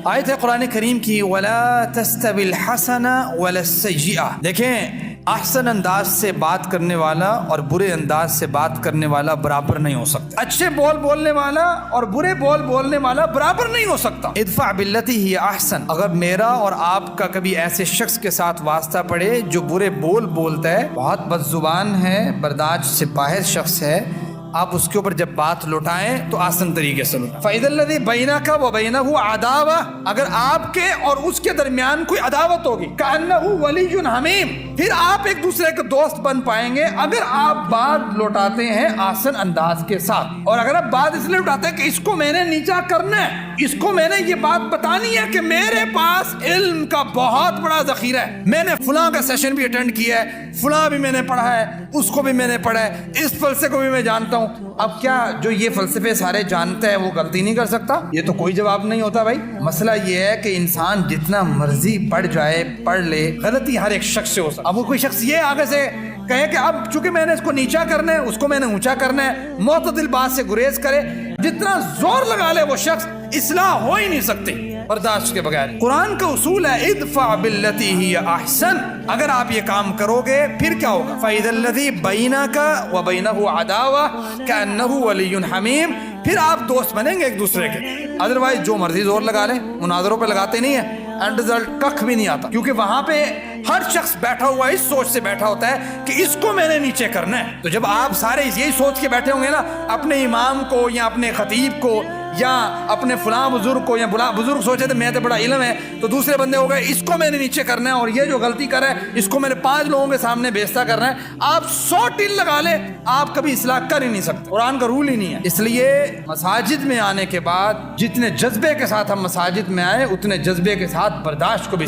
آیت ہے قرآن کریم کی وَلَا تَسْتَوِي الْحَسَنَ وَلَا السَّيِّئَةُ. دیکھیں احسن انداز سے بات کرنے والا اور برے انداز سے بات کرنے والا برابر نہیں ہو سکتا. اچھے بول بولنے والا اور برے بول بولنے والا برابر نہیں ہو سکتا. ادفع باللتی ہی احسن. اگر میرا اور آپ کا کبھی ایسے شخص کے ساتھ واسطہ پڑے جو برے بول بولتا ہے، بہت بد زبان ہے، برداشت سے باہر شخص ہے، آپ اس کے اوپر جب بات لوٹائیں تو آسن طریقے سے لوٹائیں. فَإِذَا الَّذِي بَيْنَكَ وَبَيْنَهُ عَدَاوَةٌ. اگر آپ کے اور اس کے درمیان کوئی عداوت ہوگی، كَأَنَّهُ وَلِيٌّ حَمِيمٌ، پھر آپ ایک دوسرے کے دوست بن پائیں گے اگر آپ بات لوٹاتے ہیں آسن انداز کے ساتھ. اور اگر آپ بات اس لیے لوٹاتے ہیں کہ اس کو میں نے نیچا کرنا ہے، اس کو میں نے یہ بات بتانی ہے کہ میرے پاس علم کا بہت بڑا ذخیرہ ہے، میں نے فلاں کا سیشن بھی اٹینڈ کیا ہے، فلاں بھی میں نے پڑھا ہے، اس کو بھی میں نے پڑھا ہے، اس فلسفے کو بھی میں جانتا ہوں. اب کیا جو یہ فلسفے سارے جانتا ہے وہ غلطی نہیں کر سکتا؟ یہ تو کوئی جواب نہیں ہوتا بھائی. مسئلہ یہ ہے کہ انسان جتنا مرضی پڑھ جائے، پڑھ لے، غلطی ہر ایک شخص سے ہو سکتا. اب وہ کوئی شخص یہ آگے سے کہے کہ اب چونکہ میں نے اس کو نیچا کرنا ہے، اس کو میں نے اونچا کرنا ہے، معتدل بات سے گریز کرے، جتنا زور لگا لے وہ شخص، اصلاح ہو ہی نہیں سکتی برداشت کے بغیر. قرآن کا اصول ہے ادفع باللتی ہی احسن. اگر آپ یہ کام کرو گے پھر کیا ہوگا؟ فَإِذَا الَّذِي بَيْنَكَ وَبَيْنَهُ عَدَاوَةٌ كَأَنَّهُ وَلِيٌّ حَمِيمٌ. پھر آپ دوست بنیں گے ایک دوسرے کے. ادروائز جو مرضی زور لگا لیں، مناظروں پہ لگاتے نہیں ہیں، اینڈ رزلٹ کخ بھی نہیں آتا، کیونکہ وہاں پہ ہر شخص بیٹھا ہوا اس سوچ سے بیٹھا ہوتا ہے کہ اس کو میں نے نیچے کرنا ہے. تو جب آپ سارے یہی سوچ کے بیٹھے ہوں گے نا، اپنے امام کو یا اپنے خطیب کو یا اپنے فلاں بزرگ کو، یا بزرگ سوچے تو میں تو بڑا علم ہے، تو دوسرے بندے ہو گئے اس کو میں نے نیچے کرنا ہے، اور یہ جو غلطی کر رہا ہے اس کو میں نے 5 لوگوں کے سامنے بیزتا کرنا ہے. آپ 100 ٹیل لگا لیں، آپ کبھی اصلاح کر ہی نہیں سکتے. قرآن کا رول ہی نہیں ہے. اس لیے مساجد میں آنے کے بعد جتنے جذبے کے ساتھ ہم مساجد میں آئے، اتنے جذبے کے ساتھ برداشت کو بھی